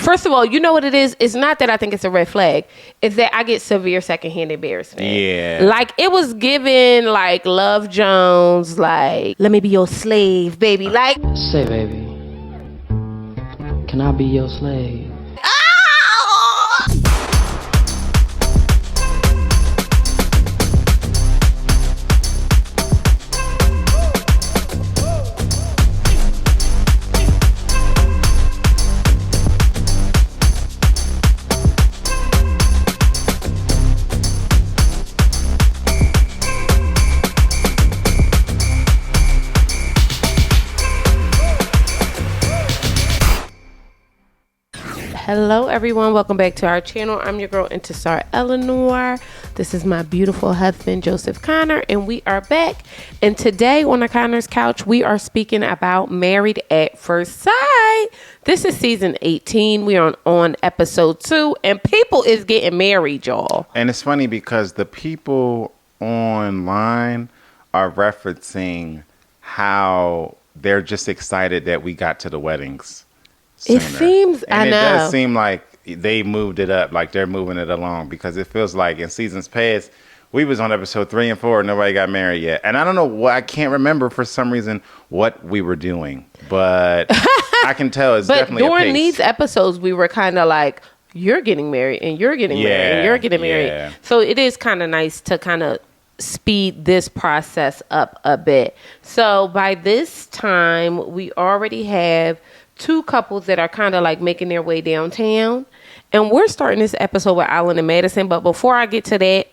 First of all, you know what it is? It's not that I think it's a red flag. It's that I get severe secondhand embarrassment. Yeah. Like, it was given, like, Love Jones, like, let me be your slave, baby. Like, Say, baby, can I be your slave? hello, everyone. Welcome back to our channel. I'm your girl, Intisar Eleanor. This is my beautiful husband, Joseph Conner, and we are back. And today on the Conner's Couch, we are speaking about Married at First Sight. This is season 18. We are on episode 2, and people is getting married, y'all. And it's funny because the people online are referencing how they're just excited that we got to the weddings sooner. It seems, and I know. It does seem like they moved it up, like they're moving it along, because it feels like in seasons past, we was on episode 3 and 4, nobody got married yet. And I don't know what, I can't remember for some reason what we were doing, but I can tell it's definitely a pace. But during these episodes, we were kind of like, you're getting married and you're getting married and you're getting married. Yeah. So it is kind of nice to kind of speed this process up a bit. So by this time, we already have 2 couples that are kind of like making their way downtown. And we're starting this episode with Alan and Madison. But before I get to that,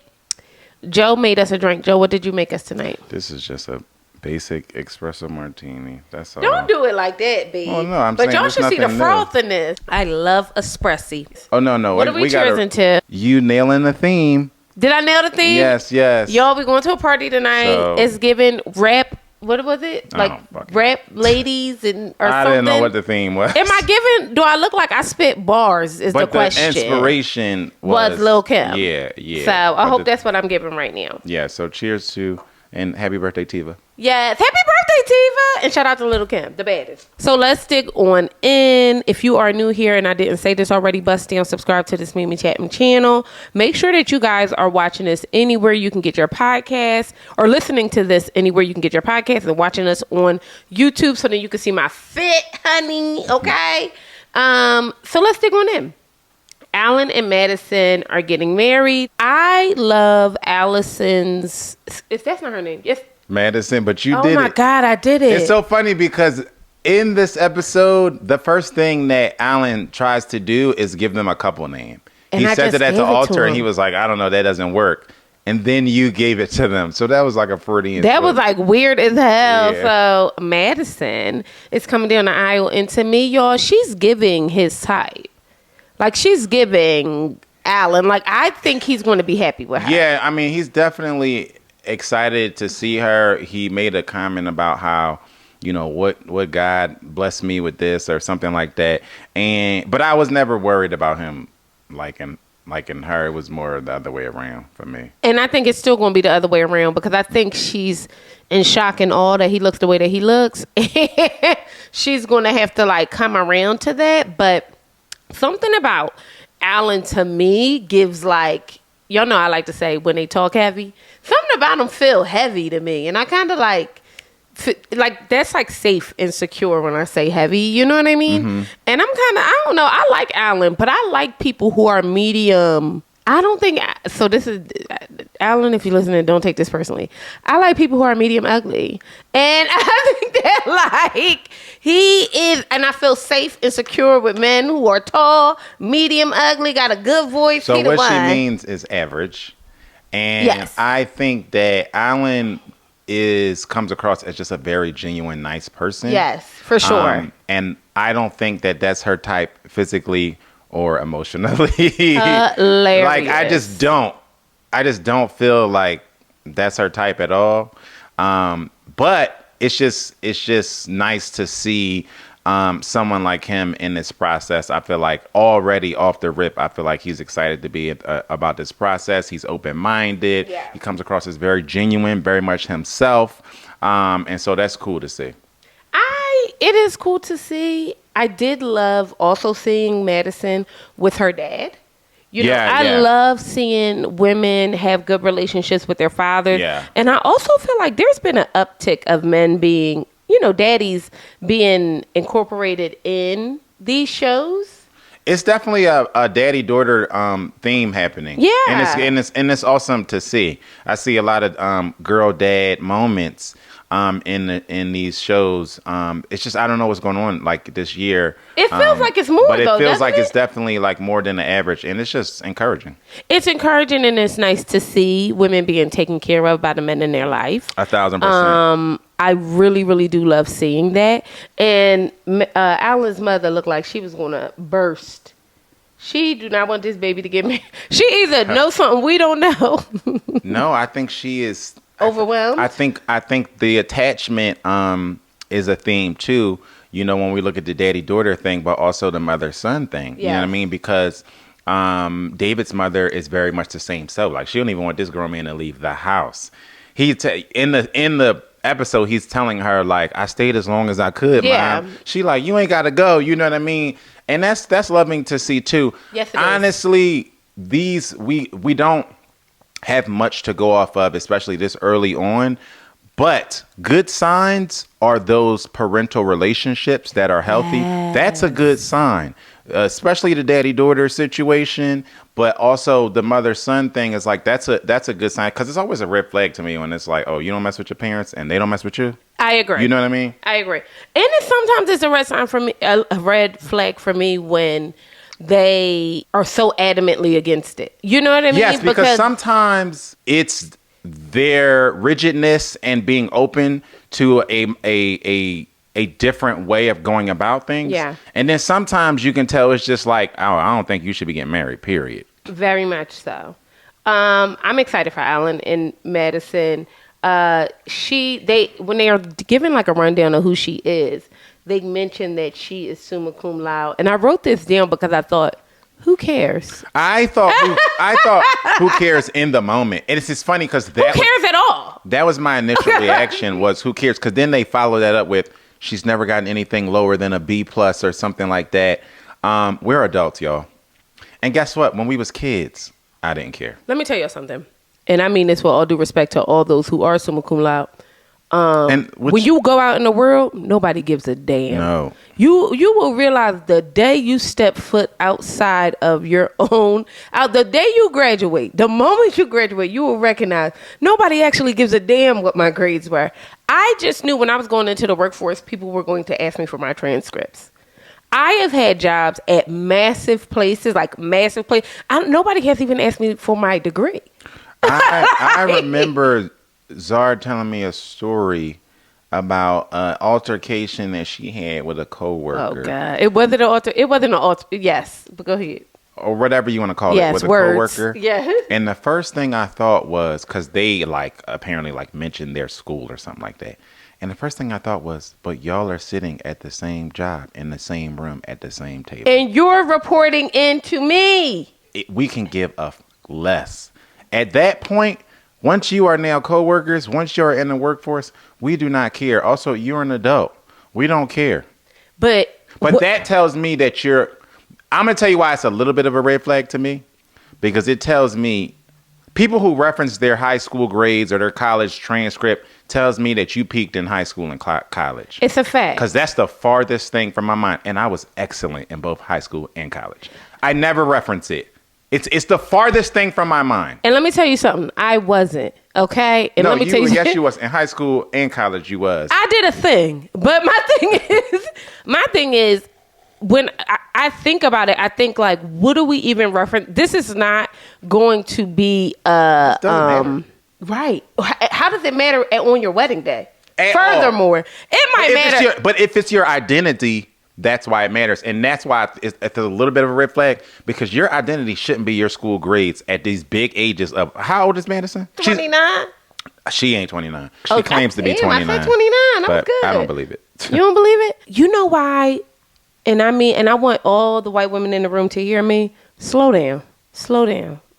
Joe made us a drink. Joe, what did you make us tonight? This is just a basic espresso martini. That's all. Don't do it like that, babe. Oh, no, I'm but saying y'all there's should see the nothing new. froth in this. I love espressi. Oh, no. What are we cheersing to? You nailing the theme. Did I nail the theme? Yes. Y'all, we going to a party tonight. So, it's giving rap. What was it? Like rap ladies and or I something? didn't know what the theme was. Am I giving? Do I look like I spit bars? Is the question. The inspiration was Lil Kim. Yeah. So I hope that's what I'm giving right now. Yeah. So cheers to and happy birthday, Tiva. Yes, happy birthday, Tiva, and shout out to Lil Kim, the baddest. So let's dig on in. If you are new here and I didn't say this already, bust down, subscribe to this Mimi Chapman channel. Make sure that you guys are watching this anywhere you can get your podcast, or listening to this anywhere you can get your podcast, and watching us on YouTube so that you can see my fit, honey. Okay. So let's dig on in. Alan and Madison are getting married. I love Allison's. If that's not her name, yes. Madison, but you did it. Oh my God, I did it. It's so funny because in this episode, the first thing that Alan tries to do is give them a couple name. And he says it at the altar, and he him. was like, I don't know, that doesn't work. And then you gave it to them. So that was like a Freudian. That was like weird as hell. Yeah. So Madison is coming down the aisle, and to me, y'all, she's giving his type. Like, she's giving Alan. Like, I think he's going to be happy with her. Yeah, I mean, he's definitely excited to see her. He made a comment about how, you know, what God blessed me with this or something like that. But I was never worried about him liking her. It was more the other way around for me. And I think it's still going to be the other way around, because I think she's in shock and awe that he looks the way that he looks. She's going to have to, like, come around to that. But something about Alan to me gives, like, y'all know I like to say when they talk heavy, something about him feel heavy to me. And I kind of like that's like safe and secure when I say heavy, you know what I mean? Mm-hmm. And I'm kind of, I don't know, I like Alan, but I like people who are medium. I don't think, so this is, Alan, if you're listening, don't take this personally. I like people who are medium ugly. And I think that, like, he is, and I feel safe and secure with men who are tall, medium ugly, got a good voice. So what she means is average. And yes. I think that Alan comes across as just a very genuine, nice person. Yes, for sure. And I don't think that that's her type physically or emotionally. Hilarious. Like, I just don't feel like that's her type at all. But it's just nice to see someone like him in this process. I feel like already off the rip, I feel like he's excited to be about this process. He's open-minded. Yeah. He comes across as very genuine, very much himself. And so that's cool to see. It is cool to see. I did love also seeing Madison with her dad. You know, Yeah, I yeah. love seeing women have good relationships with their fathers. Yeah. And I also feel like there's been an uptick of men being, you know, daddies being incorporated in these shows. It's definitely a daddy-daughter theme happening. Yeah. And it's awesome to see. I see a lot of girl-dad moments in these shows. It's just I don't know what's going on like this year. It feels like it's more, but it though, feels doesn't like it? it's definitely like more than the average, and it's just encouraging. It's encouraging, and it's nice to see women being taken care of by the men in their life. 1,000%. I really, really do love seeing that. And Alan's mother looked like she was going to burst. She do not want this baby to get married. She either knows something we don't know. No, I think she is Overwhelmed? I think the attachment is a theme too. You know, when we look at the daddy-daughter thing, but also the mother-son thing. You know what I Yes. mean? Because David's mother is very much the same self. Like she don't even want this grown man to leave the house. In the episode, he's telling her like, "I stayed as long as I could, Yeah. Mom." She like, "You ain't got to go." You know what I mean? And that's loving to see too. Yes, it is. Honestly, these we don't have much to go off of, especially this early on. But good signs are those parental relationships that are healthy. Yes. That's a good sign, especially the daddy-daughter situation. But also the mother-son thing is like that's a good sign, because it's always a red flag to me when it's like, oh, you don't mess with your parents and they don't mess with you. I agree. You know what I mean? I agree. And sometimes it's a red sign for me, a red flag for me when they are so adamantly against it. You know what I mean? Yes, because sometimes it's their rigidness and being open to a different way of going about things. Yeah. And then sometimes you can tell it's just like, oh, I don't think you should be getting married, period. Very much so. I'm excited for Alan and Madison. When they are given like a rundown of who she is, they mentioned that she is summa cum laude. And I wrote this down because I thought, who cares? I thought who cares in the moment. And it's just funny because Who cares at all? that was my initial reaction was who cares? Because then they follow that up with she's never gotten anything lower than a B+ or something like that. We're adults, y'all. And guess what? When we was kids, I didn't care. Let me tell you something. And I mean this with all due respect to all those who are summa cum laude. When you go out in the world, nobody gives a damn. No. You will realize the day you step foot outside of your own, the day you graduate, the moment you graduate, you will recognize nobody actually gives a damn what my grades were. I just knew when I was going into the workforce, people were going to ask me for my transcripts. I have had jobs at massive places, nobody has even asked me for my degree. I remember Zar telling me a story about an altercation that she had with a coworker. Oh God! It wasn't an alter. Yes, but go ahead. Or whatever you want to call it, Yes, with a words. coworker. Yeah. And the first thing I thought was, because they apparently mentioned their school or something like that. And the first thing I thought was, but y'all are sitting at the same job in the same room at the same table. And you're reporting into me. We can give a less. At that point, once you are now coworkers, once you are in the workforce, we do not care. Also, you're an adult. We don't care. But That tells me that I'm going to tell you why it's a little bit of a red flag to me. Because it tells me people who reference their high school grades or their college transcript tells me that you peaked in high school and college. It's a fact. Because that's the farthest thing from my mind. And I was excellent in both high school and college. I never reference it. It's the farthest thing from my mind. And let me tell you something. I wasn't. Okay? And No, let me tell you yes, you was. In high school and college, you was. I did a thing. But my thing is, when I think about it, I think what do we even reference? This is not going to be doesn't matter. right. How does it matter on your wedding day? At Furthermore, it might matter. But if it's your identity, that's why it matters. And that's why it's a little bit of a red flag, because your identity shouldn't be your school grades at these big ages of, how old is Madison? 29. She ain't 29. She claims to be 29. I said 29. I was good. I don't believe it. You don't believe it? You know why? And I want all the white women in the room to hear me. Slow down,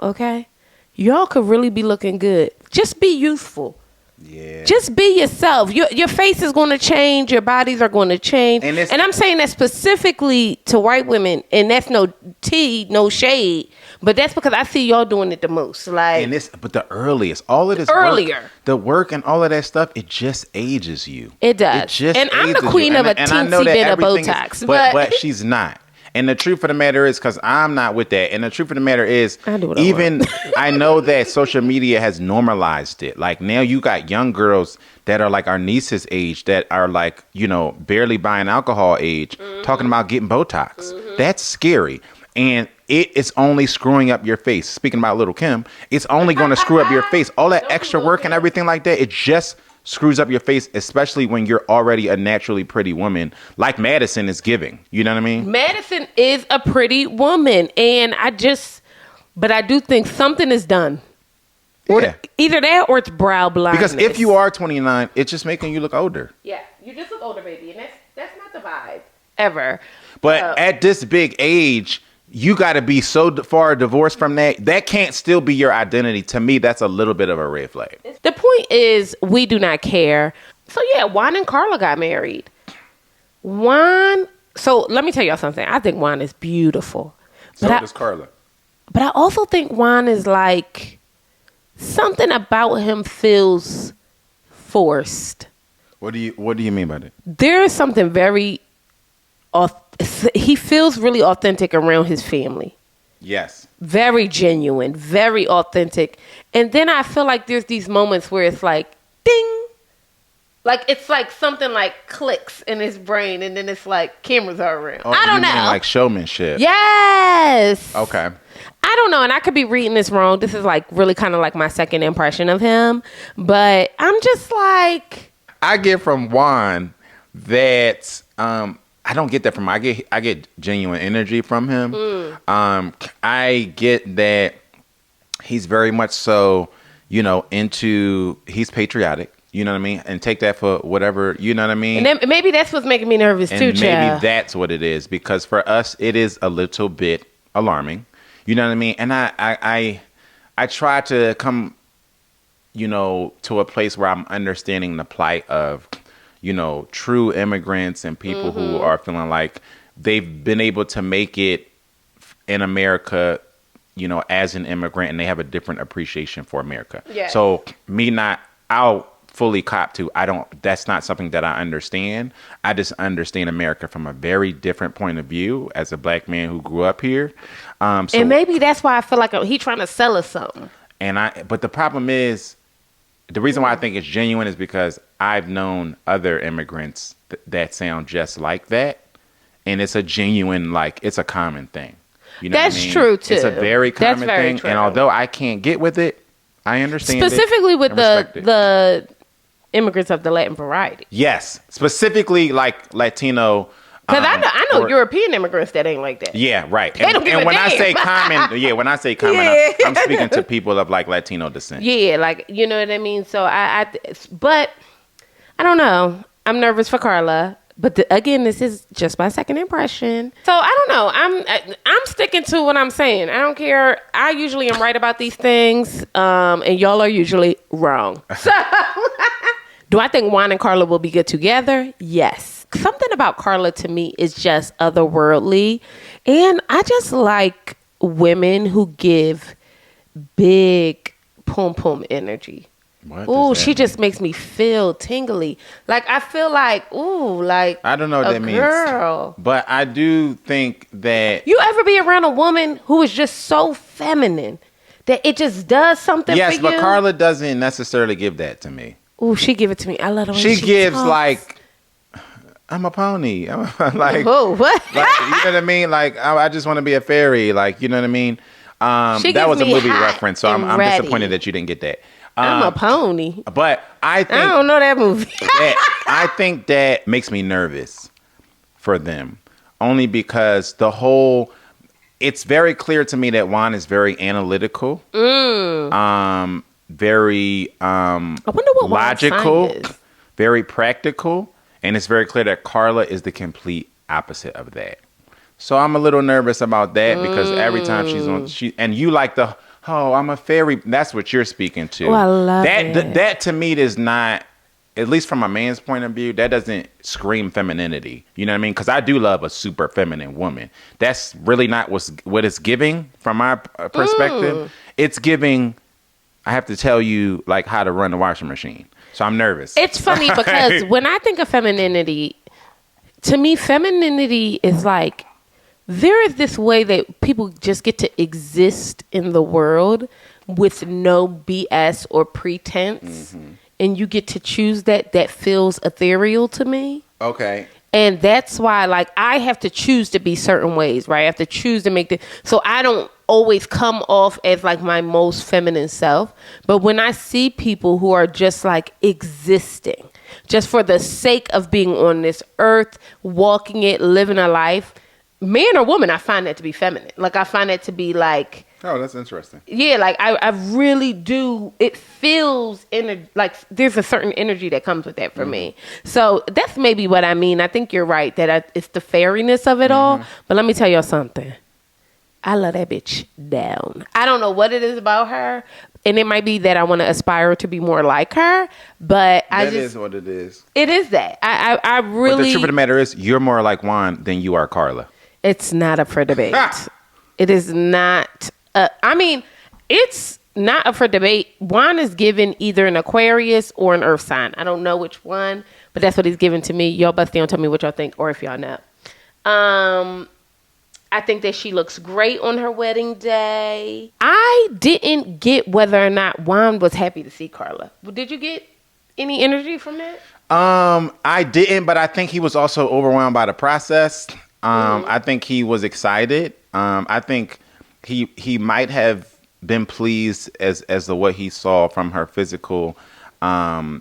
okay? Y'all could really be looking good. Just be youthful. Yeah. Just be yourself. Your face is going to change. Your bodies are going to change. And I'm saying that specifically to white women. And that's no tea, no shade. But that's because I see y'all doing it the most. Like, But the earliest, all of this earlier, the work and all of that stuff, it just ages you. It does. And I'm the queen of a teensy bit of Botox. But she's not. And the truth of the matter is, because I'm not with that. And the truth of the matter is, I know that social media has normalized it. Like now you got young girls that are like our niece's age that are like, barely buying alcohol age, talking about getting Botox. Mm-hmm. That's scary. And it is only screwing up your face. Speaking about Little Kim, it's only going to screw up your face. All that extra work and everything like that, it just screws up your face, especially when you're already a naturally pretty woman like Madison is giving. You know what I mean? Madison is a pretty woman. And but I do think something is done. Yeah. Either that or it's brow blindness. Because if you are 29, it's just making you look older. Yeah, you just look older, baby. And that's not the vibe ever. But at this big age, you got to be so far divorced from that. That can't still be your identity. To me, that's a little bit of a red flag. The point is, we do not care. So yeah, Juan and Carla got married. Juan. So let me tell y'all something. I think Juan is beautiful. So does Carla. But I also think Juan is like, something about him feels forced. What do you mean by that? There is something very he feels really authentic around his family. Yes. Very genuine, very authentic. And then I feel like there's these moments where it's like, ding. Like, it's like something like clicks in his brain and then it's like cameras are around. I don't know. Like showmanship. Yes. Okay. I don't know. And I could be reading this wrong. This is like really kind of like my second impression of him. But I'm just like. I get from Juan that, I don't get that from him. I get genuine energy from him. I get that he's very much so, he's patriotic. You know what I mean? And take that for whatever, you know what I mean? And then maybe that's what's making me nervous too, and maybe that's what it is. Because for us, it is a little bit alarming. You know what I mean? And I try to come, to a place where I'm understanding the plight of, true immigrants and people who are feeling like they've been able to make it in America, as an immigrant, and they have a different appreciation for America. Yes. So I'll fully cop to, that's not something that I understand. I just understand America from a very different point of view as a black man who grew up here. And maybe that's why I feel like he's trying to sell us something. But the problem is, the reason why I think it's genuine is because I've known other immigrants that sound just like that. And it's a genuine, it's a common thing. You know That's what I mean? true, too. It's a very common thing. True. And although I can't get with it, I understand specifically with the immigrants of the Latin variety. Yes. Specifically like Latino. Because I know European immigrants that ain't like that. Yeah, right. They don't give a when damn. I say common, I'm speaking to people of Latino descent. Yeah, you know what I mean? So but I don't know. I'm nervous for Carla. But again, this is just my second impression. So I don't know. I'm sticking to what I'm saying. I don't care. I usually am right about these things. And y'all are usually wrong. So do I think Juan and Carla will be good together? Yes. Something about Carla to me is just otherworldly. And I just like women who give big pom-pom energy. Ooh, she just makes me feel tingly. Like, I feel like, I don't know what that means. But I do think that. You ever be around a woman who is just so feminine that it just does something for you? Yes, but Carla doesn't necessarily give that to me. Ooh, she give it to me. I love the way she gives talks. I'm a pony. I'm oh, what? You know what I mean? I just want to be a fairy. You know what I mean? That was a movie reference, so I'm disappointed that you didn't get that. I'm a pony. But I don't know that movie. I think that makes me nervous for them. Only because it's very clear to me that Juan is very analytical. Very I wonder what logical, is. Very practical. And it's very clear that Carla is the complete opposite of that. So I'm a little nervous about that because every time she's on, and you like the oh, I'm a fairy. That's what you're speaking to. Oh, I love that. it. That to me does not, at least from a man's point of view, that doesn't scream femininity. You know what I mean? Because I do love a super feminine woman. That's really not what it's giving from my perspective. It's giving, I have to tell you like how to run the washing machine. So I'm nervous. It's funny because when I think of femininity, to me, femininity is like, there is this way that people just get to exist in the world with no BS or pretense. Mm-hmm. And you get to choose that feels ethereal to me. Okay. And that's why, like, I have to choose to be certain ways, right? I have to choose to make so I don't always come off as like my most feminine self. But when I see people who are just like existing, just for the sake of being on this earth, walking it, living a life, man or woman, I find that to be feminine. Like, I find that to be like, oh, that's interesting. yeah, like I really do. It feels like there's a certain energy that comes with that for me. So that's maybe what I mean. I think you're right that it's the fairiness of it all. But let me tell y'all something. I love that bitch down. I don't know what it is about her. And it might be that I want to aspire to be more like her. But that is what it is. It is that. I really. But the truth of the matter is, you're more like Juan than you are Carla. It's not up for debate. It is not. I mean, it's not up for debate. Juan is given either an Aquarius or an Earth sign. I don't know which one, but that's what he's given to me. Y'all bust down, tell me what y'all think, or if y'all know. I think that she looks great on her wedding day. I didn't get whether or not Juan was happy to see Carla. Did you get any energy from that? I didn't, but I think he was also overwhelmed by the process. I think he was excited. I think he might have been pleased as to what he saw from her physical, how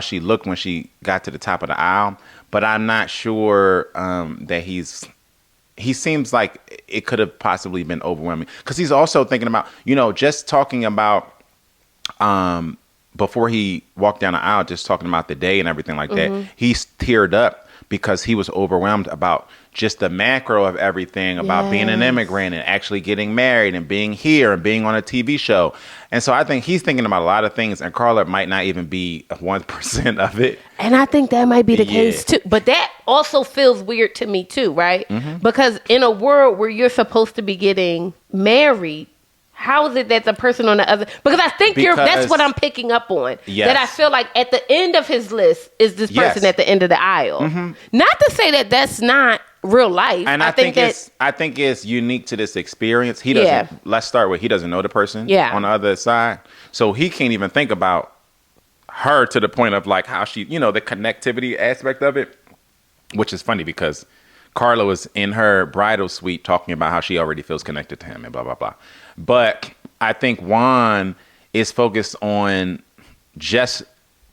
she looked when she got to the top of the aisle. But I'm not sure that he seems like it could have possibly been overwhelming, because he's also thinking about, just talking about before he walked down the aisle, just talking about the day and everything like that. He teared up because he was overwhelmed about just the macro of everything, about being an immigrant and actually getting married and being here and being on a TV show. And so I think he's thinking about a lot of things, and Carla might not even be 1% of it. And I think that might be the case too. But that also feels weird to me too, right? Because in a world where you're supposed to be getting married, how is it that the person on the other... Because I think that's what I'm picking up on. Yes. That I feel like at the end of his list is this person at the end of the aisle. Not to say that that's not real life. And I think it's unique to this experience. He doesn't... Let's start with, he doesn't know the person on the other side. So he can't even think about her to the point of like how she... the connectivity aspect of it. Which is funny because Carla was in her bridal suite talking about how she already feels connected to him and blah, blah, blah. But I think Juan is focused on just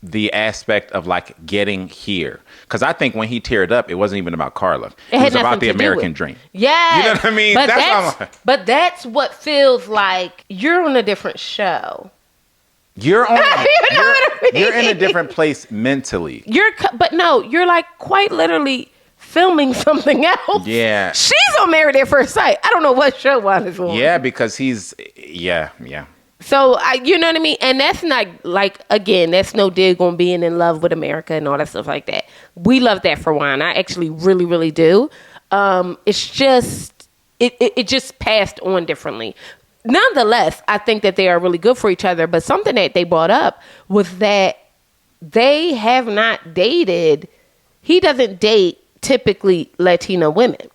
the aspect of like getting here. Because I think when he teared up, it wasn't even about Carla. It was about the American dream. Yeah. You know what I mean? But that's what feels like you're on a different show. You're on. You know what I mean? You're in a different place mentally. But no, you're like quite literally filming something else. Yeah. She's on Married at First Sight. I don't know what show Juan is on. Yeah, because he's, So, you know what I mean? And that's not, like, again, that's no dig on being in love with America and all that stuff like that. We love that for Juan. I actually really, really do. It's just, it just passed on differently. Nonetheless, I think that they are really good for each other. But something that they brought up was that they have not dated. He doesn't date typically Latina women.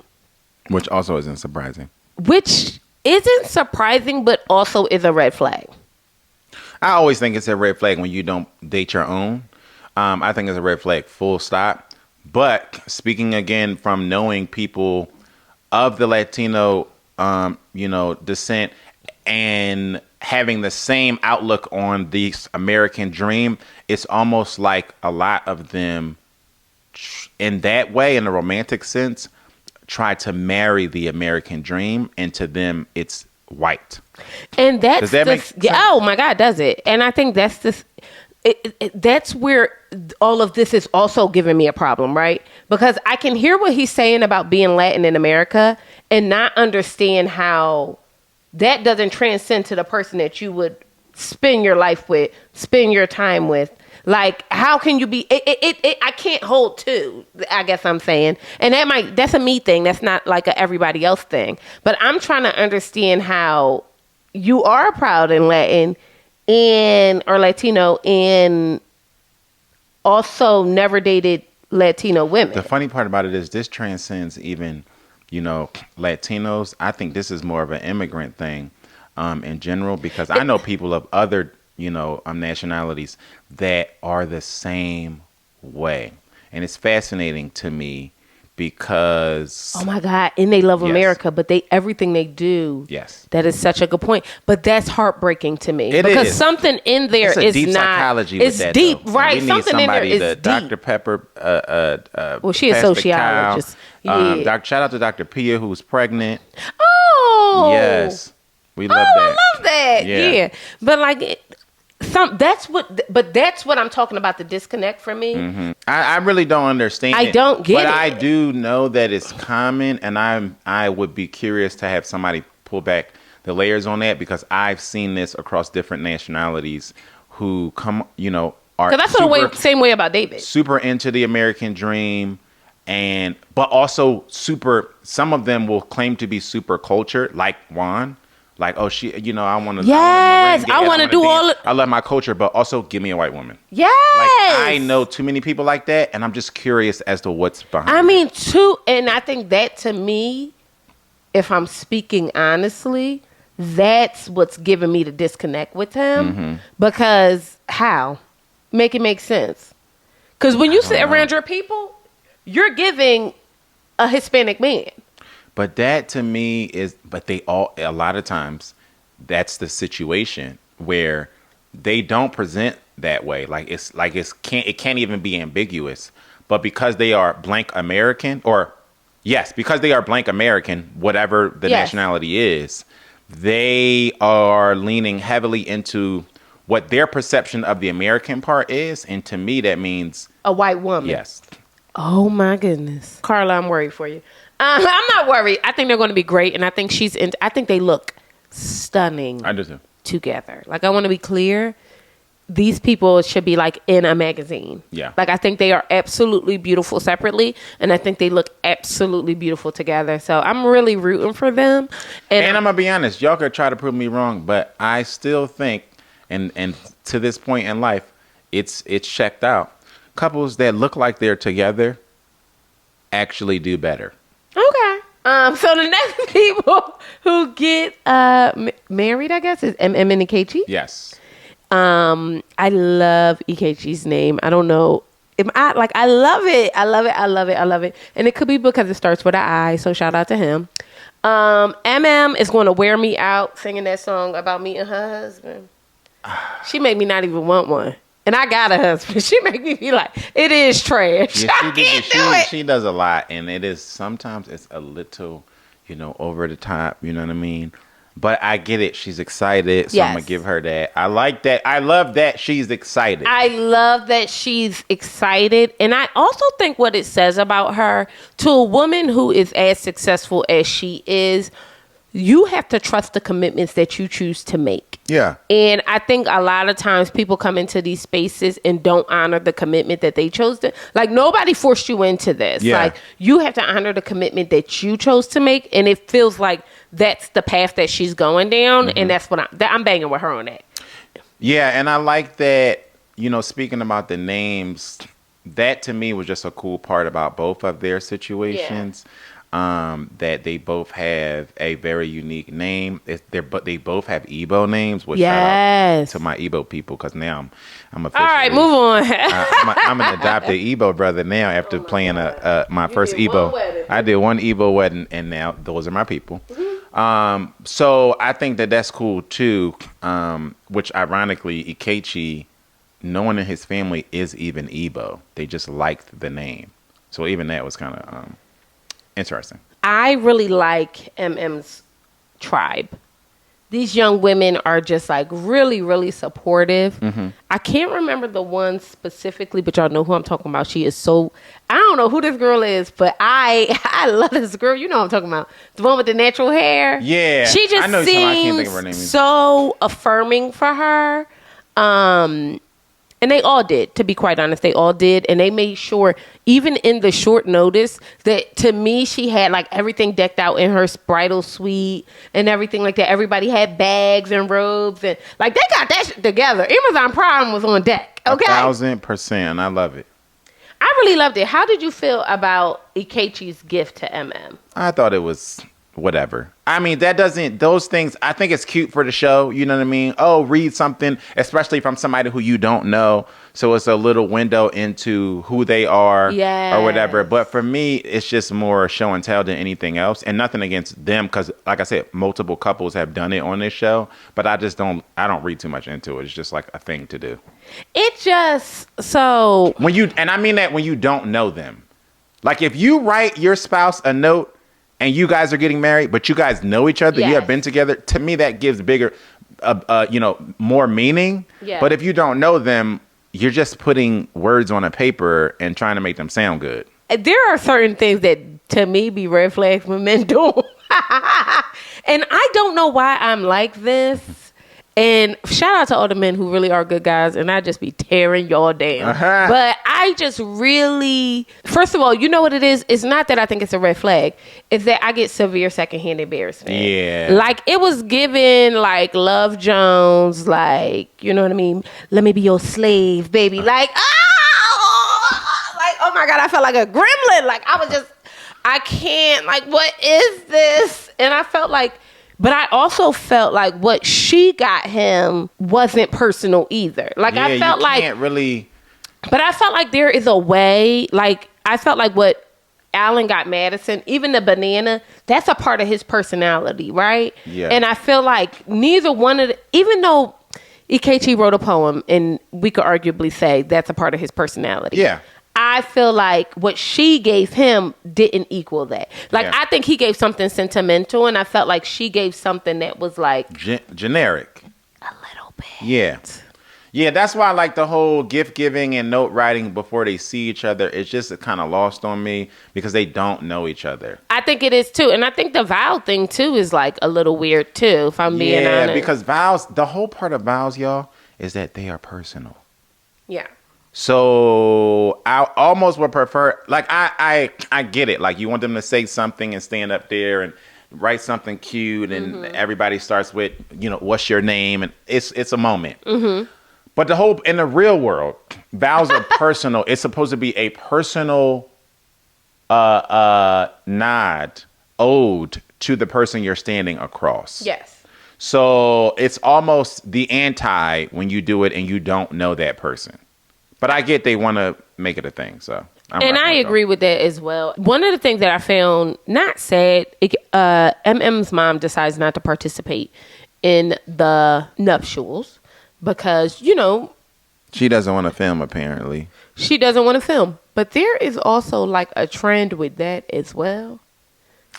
Which also isn't surprising. Which isn't surprising, but also is a red flag. I always think it's a red flag when you don't date your own. I think it's a red flag, full stop. But speaking again from knowing people of the Latino, descent and having the same outlook on the American dream, it's almost like a lot of them, in that way, in a romantic sense, try to marry the American dream, and to them, it's white. And that's does that make sense? Oh my God, does it? And I think that's this. That's where all of this is also giving me a problem, right? Because I can hear what he's saying about being Latin in America and not understand how that doesn't transcend to the person that you would spend your life with, spend your time with. Like, how can you be? I can't hold two. I guess I'm saying, and that's a me thing. That's not like a everybody else thing. But I'm trying to understand how you are proud and Latin, or Latino, and also never dated Latino women. The funny part about it is this transcends even, Latinos. I think this is more of an immigrant thing, in general, because I know people of other nationalities that are the same way. And it's fascinating to me because... Oh my God. And they love America, but everything they do. Yes. That is such a good point. But that's heartbreaking to me. Because something in there is not... It's deep psychology with that, deep, though. right? We Something in there is the deep. Dr. Pepper... well, she is a sociologist. Yeah. Shout out to Dr. Pia, who's pregnant. Oh! Yes. We love that. I love that. Yeah. But like... that's what I'm talking about, the disconnect for me. Mm-hmm. I really don't understand I don't get but it. I do know that it's common, and I would be curious to have somebody pull back the layers on that, because I've seen this across different nationalities who come, are because that's the same way about David. Super into the American dream, but also some of them will claim to be super cultured, like Juan. Like, oh, I want to. Yes, I want to do all. I love my culture, but also give me a white woman. Yes, like I know too many people like that, and I'm just curious as to what's behind. I mean, and I think that to me, if I'm speaking honestly, that's what's giving me the disconnect with him. Mm-hmm. Because how make it make sense? Because when you sit around your people, you're giving a Hispanic man. But that to me is, a lot of times, that's the situation where they don't present that way. It can't even be ambiguous. But because they are blank American, because they are blank American, whatever the nationality is, they are leaning heavily into what their perception of the American part is. And to me, that means a white woman. Yes. Oh my goodness. Carla, I'm worried for you. I'm not worried. I think they're going to be great, and I think I think they look stunning. I do too. Together. Like, I want to be clear. These people should be like in a magazine. Yeah. Like, I think they are absolutely beautiful separately, and I think they look absolutely beautiful together. So I'm really rooting for them. And I'm gonna be honest, y'all could try to prove me wrong, but I still think, and to this point in life, it's checked out. Couples that look like they're together actually do better. Okay. So the next people who get married, I guess, is MM and Ikechi. Yes. I love Ikechi's name. I don't know. I love it. I love it. I love it. I love it. And it could be because it starts with an I, so shout out to him. MM is going to wear me out singing that song about meeting her husband. She made me not even want one. And I got a husband. She make me be like, it is trash. Yeah, I can't do it. She does a lot, and it is sometimes it's a little, over the top. You know what I mean? But I get it. She's excited, so I'm gonna give her that. I like that. I love that she's excited. I love that she's excited, and I also think what it says about her, to a woman who is as successful as she is, you have to trust the commitments that you choose to make. Yeah. And I think a lot of times people come into these spaces and don't honor the commitment that they chose to. Like, nobody forced you into this. Yeah. Like, you have to honor the commitment that you chose to make. And it feels like that's the path that she's going down. Mm-hmm. And that's what I'm banging with her on that. Yeah. And I like that, speaking about the names, that to me was just a cool part about both of their situations. Yeah. That they both have a very unique name. But they both have Igbo names. Which shout out to my Igbo people, because now I'm officially. All right, move on. I'm an adopted Igbo brother now after playing my first Igbo. I did one Igbo wedding, and now those are my people. Mm-hmm. So I think that's cool too. Which ironically, Ikechi, no one in his family is even Igbo. They just liked the name. So even that was kind of interesting. I really like MM's tribe. these young women are just like really, really supportive. I can't remember the one specifically, but y'all know who I'm talking about. She is so, I don't know who this girl is, but I love this girl. You know what I'm talking about. The one with the natural hair. Yeah. She just I know I can't think of her name either. seems so affirming for her. And they all did, to be quite honest. They all did. And they made sure, even in the short notice, that to me, she had like everything decked out in her bridal suite and everything like that. Everybody had bags and robes. And like, they got that shit together. Amazon Prime was on deck. Okay. 1,000%. I love it. I really loved it. How did you feel about Ikechi's gift to MM? I thought it was whatever. I mean, those things, I think it's cute for the show. You know what I mean? Oh, read something, especially from somebody who you don't know. So it's a little window into who they are or whatever. But for me, it's just more show and tell than anything else. And nothing against them because, like I said, multiple couples have done it on this show. But I don't read too much into it. It's just like a thing to do. It just, so. And I mean that when you don't know them. Like if you write your spouse a note, and you guys are getting married, but you guys know each other, you have been together, to me that gives bigger, more meaning. Yeah. But if you don't know them, you're just putting words on a paper and trying to make them sound good. There are certain things that, to me, be red flags when men do. And I don't know why I'm like this. And shout out to all the men who really are good guys, and I just be tearing y'all down. But I just really, first of all, you know what it is? It's not that I think it's a red flag. It's that I get severe secondhand embarrassment. Yeah. Like, it was given, like, Love Jones, like, you know what I mean? Let me be your slave, baby. Like, oh my God, I felt like a gremlin. Like, I can't, like, what is this? And I felt like, but I also felt like what she got him wasn't personal either. Like, I felt like, can't really. But I felt like there is a way. Like, I felt like what Alan got Madison, even the banana, that's a part of his personality, right? Yeah. And I feel like neither one of even though Ikechi wrote a poem, and we could arguably say that's a part of his personality. Yeah. I feel like what she gave him didn't equal that. Like, I think he gave something sentimental, and I felt like she gave something that was like generic. A little bit. Yeah. Yeah, that's why I like the whole gift giving and note writing before they see each other. It's just kind of lost on me because they don't know each other. I think it is too. And I think the vow thing too is like a little weird too, if I'm being honest. Yeah, because vows, the whole part of vows, y'all, is that they are personal. Yeah. So I almost would prefer, like, I get it. Like, you want them to say something and stand up there and write something cute, and everybody starts with, what's your name? And it's a moment. Mm-hmm. But in the real world, vows are personal. It's supposed to be a personal nod, ode to the person you're standing across. Yes. So it's almost the anti when you do it and you don't know that person. But I get they want to make it a thing, so. I agree with that as well. One of the things that I found not sad, MM's mom decides not to participate in the nuptials because, she doesn't want to film, apparently. She doesn't want to film. But there is also like a trend with that as well.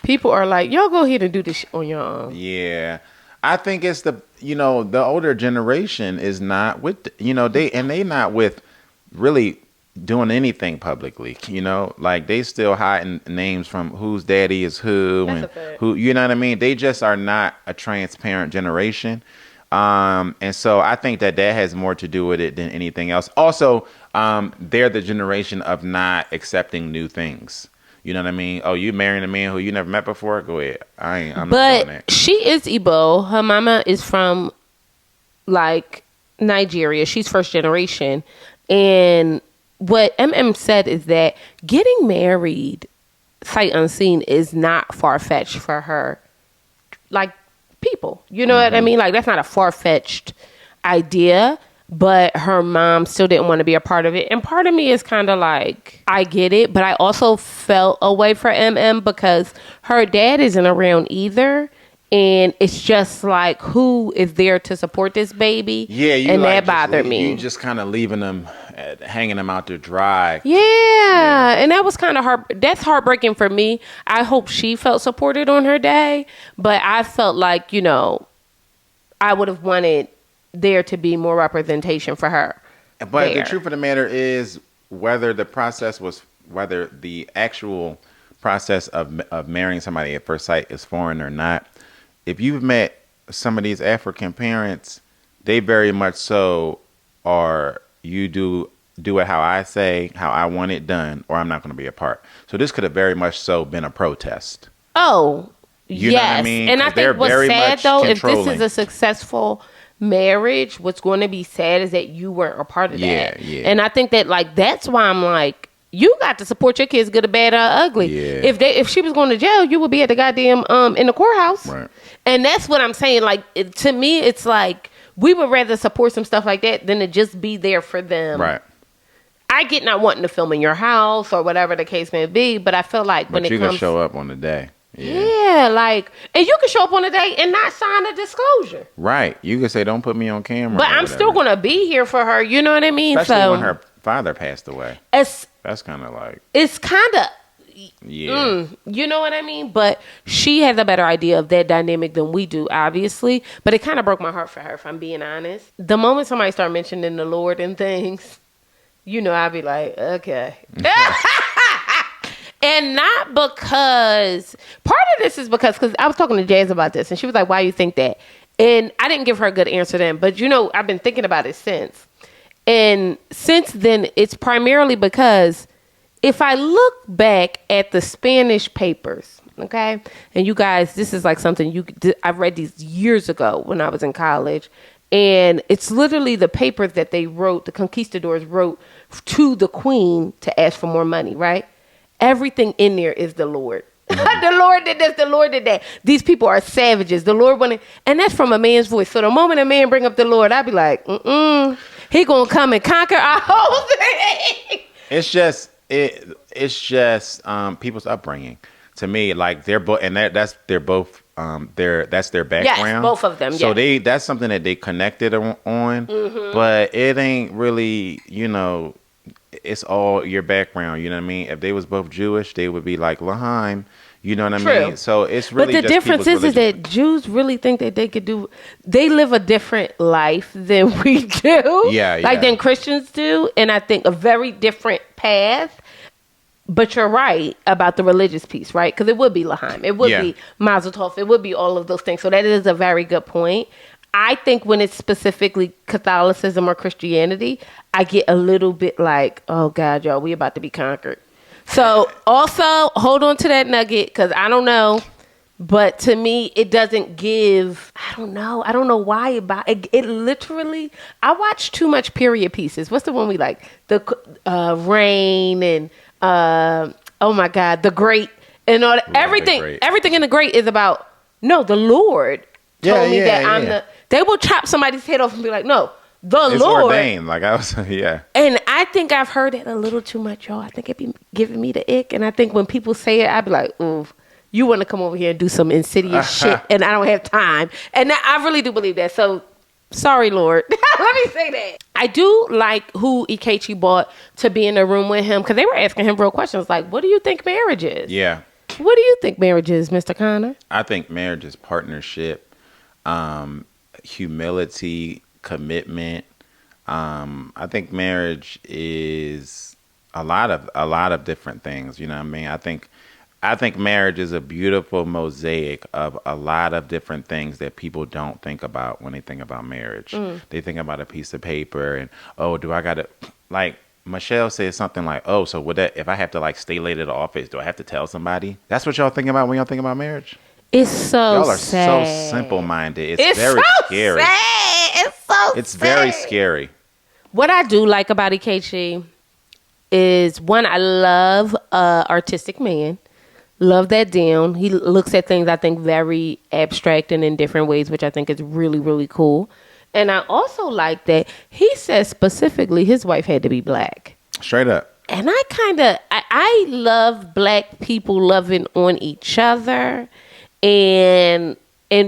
People are like, y'all go ahead and do this on your own. Yeah. I think it's the older generation is not with, they not with really doing anything publicly, like they still hiding names from whose daddy is who. That's and who, you know what I mean? They just are not a transparent generation. And so I think that has more to do with it than anything else. Also, they're the generation of not accepting new things. You know what I mean? Oh, you marrying a man who you never met before? Go ahead. I'm not doing that. But she is Igbo. Her mama is from like Nigeria. She's first generation. And what MM said is that getting married sight unseen is not far-fetched for her. Like, people. You know what I mean? Like, that's not a far-fetched idea. But her mom still didn't want to be a part of it. And part of me is kind of like, I get it. But I also felt away for MM because her dad isn't around either. And it's just like, who is there to support this baby? Yeah, and like that bothered me. You just kind of leaving them, hanging them out to dry. Yeah, and that was kind of that's heartbreaking for me. I hope she felt supported on her day, but I felt like, I would have wanted there to be more representation for her. But the truth of the matter is, whether the actual process of marrying somebody at first sight is foreign or not, if you've met some of these African parents, they very much so are, you do it how I say, how I want it done, or I'm not going to be a part. So this could have very much so been a protest. Oh, you yes. know what I mean? And I think what's sad, though, if this is a successful marriage, what's going to be sad is that you weren't a part of that. Yeah. And I think that, like, that's why I'm like, you got to support your kids, good or bad or ugly. Yeah. If she was going to jail, you would be at the goddamn in the courthouse. Right. And that's what I'm saying. Like, to me, it's like we would rather support some stuff like that than to just be there for them. Right. I get not wanting to film in your house or whatever the case may be, but I feel like when it comes, you can show up on the day. Yeah, like, and you can show up on a day and not sign a disclosure. Right. You can say, don't put me on camera. But I'm still going to be here for her. You know what I mean? Especially when her father passed away. That's kind of like... It's kind of... Yeah. You know what I mean? But she has a better idea of that dynamic than we do, obviously. But it kind of broke my heart for her, if I'm being honest. The moment somebody start mentioning the Lord and things, you know, I'd be like, okay. And not because... Part of this is because I was talking to Jazz about this, and she was like, why you think that? And I didn't give her a good answer then. But, you know, I've been thinking about it since. And since then, it's primarily because if I look back at the Spanish papers, okay, and you guys, this is like something I've read these years ago when I was in college, and it's literally the papers that they wrote, the conquistadors wrote to the queen to ask for more money, right? Everything in there is the Lord. The Lord did this, the Lord did that. These people are savages. The Lord wanted, and that's from a man's voice. So the moment a man bring up the Lord, I'd be like, he gonna come and conquer our whole thing. It's just people's upbringing. To me, like they're both, and that's their background. Yes, both of them. So yes. that's something that they connected on, but it ain't really, you know, it's all your background. You know what I mean? If they was both Jewish, they would be like Lahaim. You know what I mean? So it's really. But the difference is that Jews really think that they live a different life than we do. Yeah. Like than Christians do, and I think a very different path. But you're right about the religious piece, right? Because it would be Lahaim, it would be Mazel Tov, it would be all of those things. So that is a very good point. I think when it's specifically Catholicism or Christianity, I get a little bit like, oh God, y'all, we about to be conquered. So also hold on to that nugget, because I don't know, but to me it doesn't give. I don't know why it literally. I watch too much period pieces. What's the one we like? The Rain and oh my God, The Great and all that. Everything in The Great is about the Lord told me that I'm the. They will chop somebody's head off and be like, no. It's Lord ordained, like I was, And I think I've heard it a little too much, y'all. I think it be giving me the ick. And I think when people say it, I be like, ooh, you want to come over here and do some insidious shit, and I don't have time. And I really do believe that. So, sorry, Lord. Let me say that. I do like who Ikechi bought to be in the room with him, because they were asking him real questions like, what do you think marriage is? Yeah. What do you think marriage is, Mr. Conner? I think marriage is partnership, humility, commitment. I think marriage is a lot of different things. You know what I mean? I think marriage is a beautiful mosaic of a lot of different things that people don't think about when they think about marriage. They think about a piece of paper and, oh, do I gotta, like Michelle said something like, oh, so would that, if I have to like stay late at the office, do I have to tell somebody? That's what y'all think about when y'all think about marriage? It's so y'all are sad. So simple-minded. It's very so scary. Sad. It's sad. Very scary. What I do like about Ikechi is, one, I love artistic man. Love that down. He looks at things, I think, very abstract and in different ways, which I think is really, really cool. And I also like that he says specifically his wife had to be black. Straight up. And I love black people loving on each other and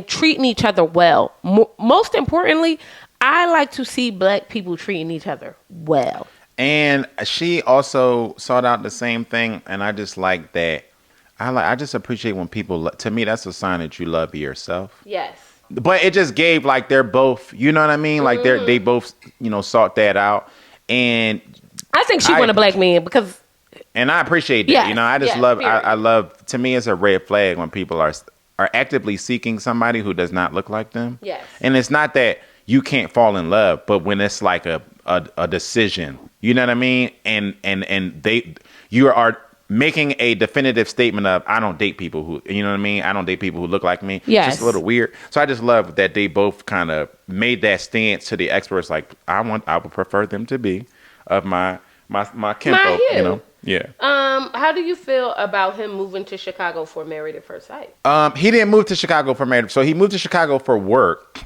treating each other well. Most importantly, I like to see black people treating each other well. And she also sought out the same thing, and I just like that. I just appreciate when people. To me, that's a sign that you love yourself. Yes. but it just gave like they're both, you know what I mean? Like they both, sought that out. And I think she want a black man because. And I appreciate that. Yes, I just yes, love, period. I love, to me, it's a red flag when people are actively seeking somebody who does not look like them. Yes. And it's not that you can't fall in love, but when it's like a decision, you know what I mean? And you are making a definitive statement of, I don't date people who, you know what I mean? I don't date people who look like me. Yes. It's just a little weird. So I just love that they both kind of made that stance to the experts. Like, I would prefer them to be of my kinfolk, hue. Yeah. How do you feel about him moving to Chicago for Married at First Sight? He didn't move to Chicago for marriage. So he moved to Chicago for work.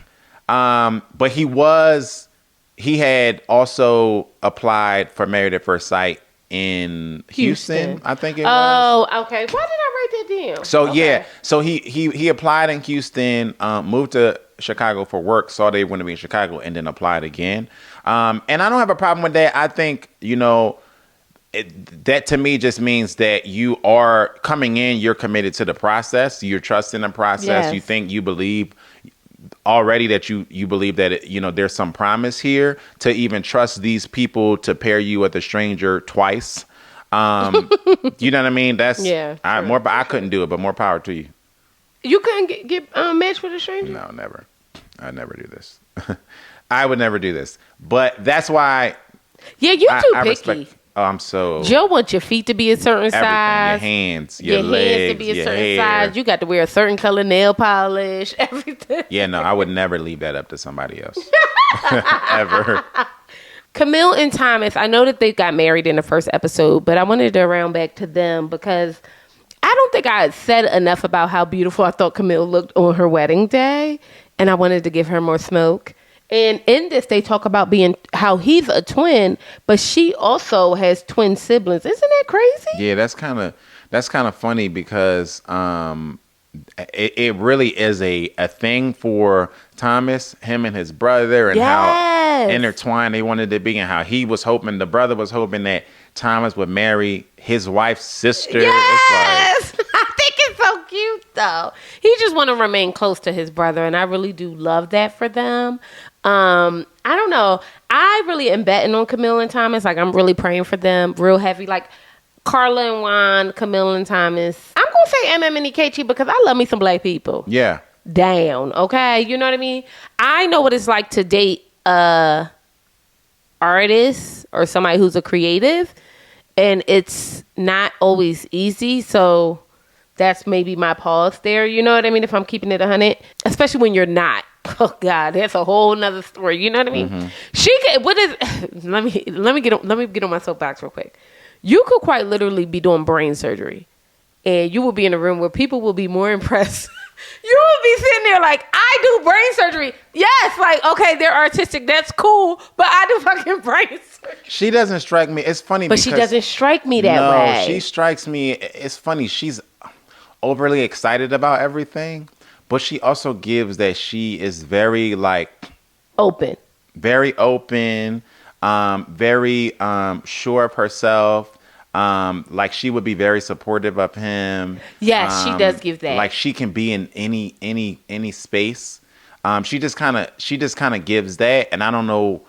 But he had also applied for Married at First Sight in Houston, I think it was. Oh, okay. Why did I write that down? So okay. yeah, so he applied in Houston, moved to Chicago for work, saw they wanted to be in Chicago, and then applied again. And I don't have a problem with that. I think, that to me just means that you are coming in, you're committed to the process, you're trusting the process, Yes. you believe already that you believe that there's some promise here to even trust these people to pair you with a stranger twice. You know what I mean? That's I couldn't do it, but more power to you. You couldn't get matched with a stranger? No, never. I'd never do this. I would never do this. But that's why. Yeah, you too picky. Respect. Oh, I'm so. Joe wants your feet to be a certain everything. size. Your hands, your legs, hands to be a your certain hair. size. You got to wear a certain color nail polish. Everything. Yeah, no, I would never leave that up to somebody else. Ever. Camille and Thomas, I know that they got married in the first episode, but I wanted to round back to them because I don't think I had said enough about how beautiful I thought Camille looked on her wedding day, and I wanted to give her more smoke. And in this, they talk about how he's a twin, but she also has twin siblings. Isn't that crazy? Yeah, that's kind of funny because it really is a thing for Thomas, him and his brother, and how intertwined they wanted to be, and how the brother was hoping that Thomas would marry his wife's sister. Yes! I think it's so cute, though. He just want to remain close to his brother, and I really do love that for them. I don't know. I really am betting on Camille and Thomas. Like, I'm really praying for them real heavy. Like, Carla and Juan, Camille and Thomas. I'm going to say MM and Ikechi because I love me some black people. Yeah. Down, okay? You know what I mean? I know what it's like to date a artist or somebody who's a creative, and it's not always easy. So that's maybe my pause there. You know what I mean? If I'm keeping it 100, especially when you're not. Oh God, that's a whole nother story. You know what I mean? Mm-hmm. Let me get on my soapbox real quick. You could quite literally be doing brain surgery, and you will be in a room where people will be more impressed. You will be sitting there like, I do brain surgery. Yes, like, okay, they're artistic. That's cool, but I do fucking brain surgery. She doesn't strike me. It's funny, but she doesn't strike me that way. No, she strikes me. It's funny. She's overly excited about everything. But she also gives that she is very open, very sure of herself. Like she would be very supportive of him. Yes, she does give that. Like she can be in any space. She just kind of gives that, and I don't know.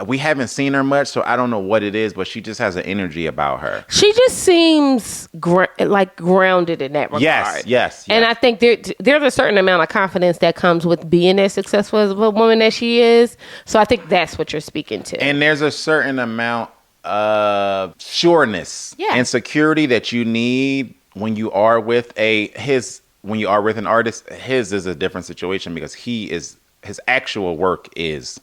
We haven't seen her much, so I don't know what it is, but she just has an energy about her. She just seems grounded in that regard. Yes. And I think there's a certain amount of confidence that comes with being as successful as a woman that she is. So I think that's what you're speaking to. And there's a certain amount of sureness and security that you need when you are with when you are with an artist. His is a different situation because his actual work is.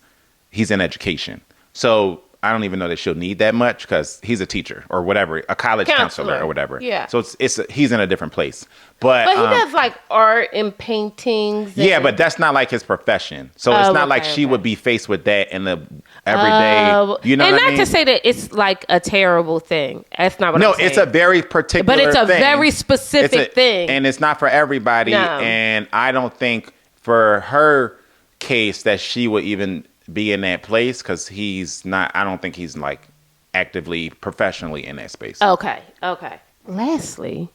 He's in education. So I don't even know that she'll need that much because he's a teacher or whatever, a college counselor or whatever. Yeah. So he's in a different place. But he does art and paintings. Yeah, but that's not like his profession. So it's not like she would be faced with that in the everyday. You know what I mean? And not to say that it's like a terrible thing. That's not what I'm saying. No, it's a very particular thing. But it's a thing. very specific thing. And it's not for everybody. No. And I don't think for her case that she would even be in that place because I don't think he's actively professionally in that space. Okay. Lastly,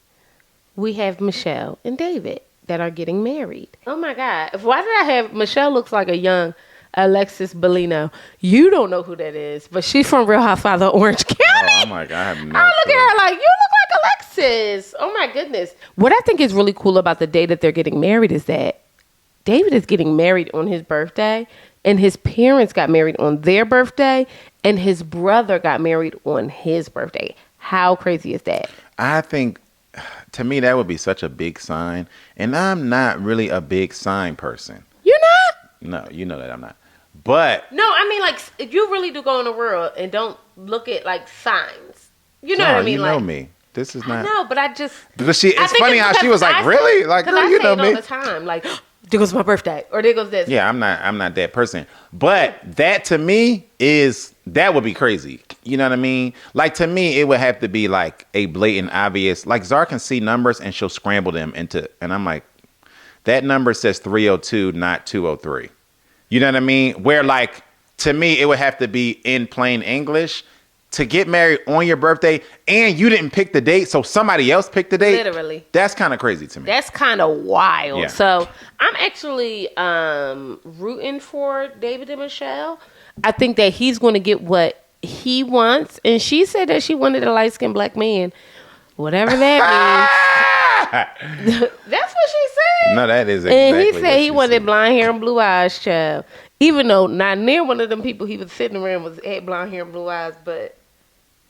we have Michelle and David. that are getting married. Oh my God. Why did I have Michelle looks like a young Alexis Bellino. You don't know who that is, but she's from Real Housewives of Orange County. Oh my God, I have no I look clue. at her like, you look like Alexis. Oh my goodness. What I think is really cool about the day that they're getting married is that David is getting married on his birthday, and his parents got married on their birthday, and his brother got married on his birthday. How crazy is that? I think, to me, that would be such a big sign. And I'm not really a big sign person. You're not? No, you know that I'm not. But No, I mean, like, if you really do go in the world and don't look at, like, signs. You know no, what I mean? you like, know me. This is not. No, but I just. Because I it's think funny how because she was like, I say- really? Like, because girl, I you say know it all me. the time. Like, there goes my birthday. Or there goes this. Yeah, I'm not that person. But that to me that would be crazy. You know what I mean? Like, to me, it would have to be like a blatant, obvious, like Zar can see numbers and she'll scramble them and I'm like, that number says 302, not 203. You know what I mean? Where, like, to me, it would have to be in plain English to get married on your birthday and you didn't pick the date, so somebody else picked the date. Literally. That's kind of crazy to me. That's kind of wild. Yeah. So I'm actually rooting for David and Michelle. I think that he's going to get what he wants. And she said that she wanted a light-skinned black man. Whatever that means. That's what she said. No, that is exactly And he what said he she wanted said. blonde hair and blue eyes, child. Even though not near one of them people he was sitting around had blonde hair and blue eyes, but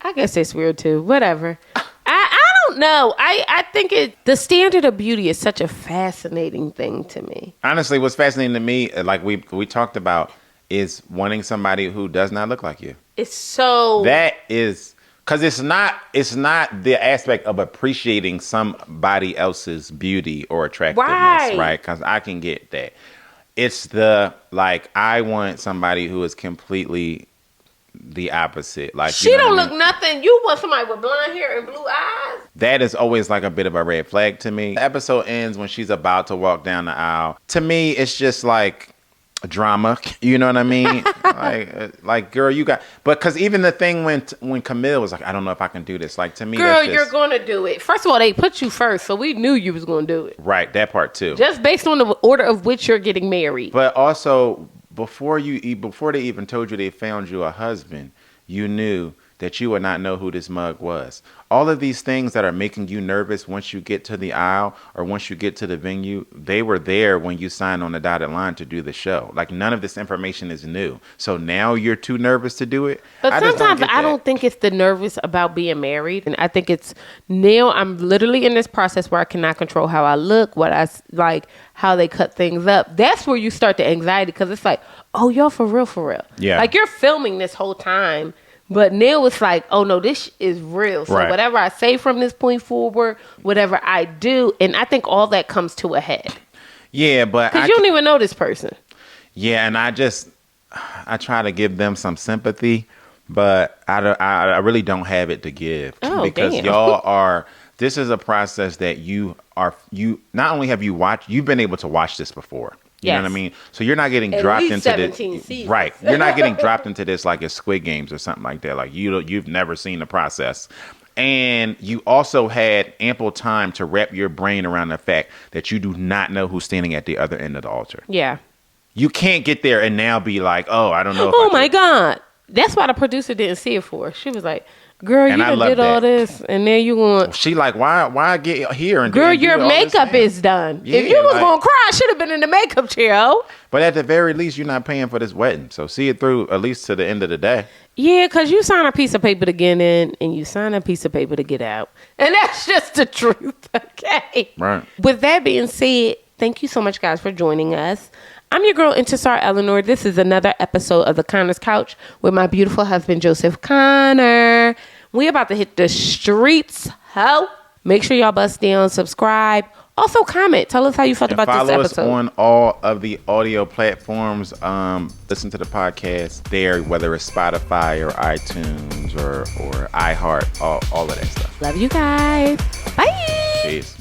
I guess that's weird too. Whatever. I don't know. I think the standard of beauty is such a fascinating thing to me. Honestly, what's fascinating to me, like we talked about, is wanting somebody who does not look like you. It's so That is because it's not the aspect of appreciating somebody else's beauty or attractiveness, right? Because I can get that. It's the, like, I want somebody who is completely the opposite. Like, she you know don't what I look mean? nothing. You want somebody with blonde hair and blue eyes? That is always like a bit of a red flag to me. The episode ends when she's about to walk down the aisle. To me, it's just like drama. You know what I mean? like, girl, you got. But because even the thing when Camille was like, I don't know if I can do this. Like, to me, Girl, that's just, you're gonna do it. First of all, they put you first, so we knew you was gonna do it. right. That part too. Just based on the order of which you're getting married. But also, before they even told you they found you a husband, you knew that you would not know who this mug was. All of these things that are making you nervous once you get to the aisle or once you get to the venue, they were there when you signed on the dotted line to do the show. Like, none of this information is new. So now you're too nervous to do it? But I just sometimes get I that. don't think it's the nervous about being married. And I think it's now I'm literally in this process where I cannot control how I look, like, how they cut things up. That's where you start the anxiety because it's like, oh, y'all for real. Yeah. Like, you're filming this whole time. But now it's like, oh, no, this is real. So Right. whatever I say from this point forward, whatever I do, and I think all that comes to a head. Yeah, but Because you don't even know this person. Yeah, and I try to give them some sympathy, but I really don't have it to give. Oh, because damn. y'all are. This is a process that you not only have you've been able to watch this before. You know Yes. what I mean? So you're not getting At dropped least into 17 this, seasons. right? You're not getting dropped into this like it's Squid Games or something like that. Like, you've never seen the process, and you also had ample time to wrap your brain around the fact that you do not know who's standing at the other end of the altar. Yeah. You can't get there and now be like, oh, I don't know. If Oh I my can. God. That's why the producer didn't see it for her. She was like, girl, And you I done love did all that. this, and then you want, She like, why get here and girl, and do your all this makeup now? is done. Yeah, if you was like- going to cry, I should have been in the makeup chair. Oh. But at the very least, you're not paying for this wedding, so see it through at least to the end of the day. Yeah, because you sign a piece of paper to get in, and you sign a piece of paper to get out. And that's just the truth, okay? Right. With that being said, thank you so much, guys, for joining us. I'm your girl, Intisar Eleanor. This is another episode of The Conner's Couch with my beautiful husband, Joseph Conner. We about to hit the streets, ho. Make sure y'all bust down, subscribe. Also, comment. Tell us how you felt And about this follow us episode. on all of the audio platforms. Listen to the podcast there, whether it's Spotify or iTunes or iHeart, all of that stuff. Love you guys. Bye. Peace.